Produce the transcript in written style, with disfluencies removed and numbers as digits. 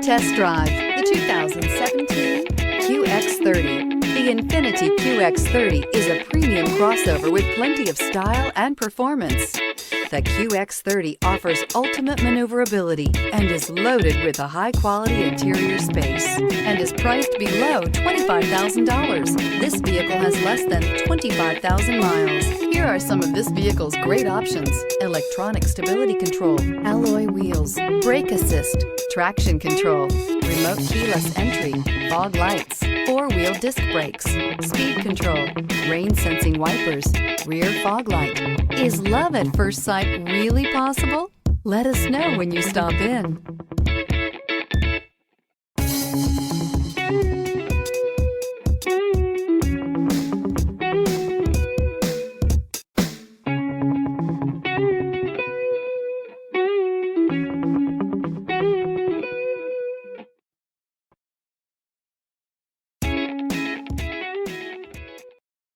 test drive the 2017 QX30. The INFINITI QX30 is a premium crossover with plenty of style and performance. The QX30 offers ultimate maneuverability and is loaded with a high-quality interior space and is priced below $25,000. This vehicle has less than 25,000 miles. Here are some of this vehicle's great options: electronic stability control, alloy wheels, brake assist, traction control, remote keyless entry, fog lights, four-wheel disc brakes, speed control, rain-sensing wipers, rear fog light. Is love at first sight really possible? Let us know when you stop in.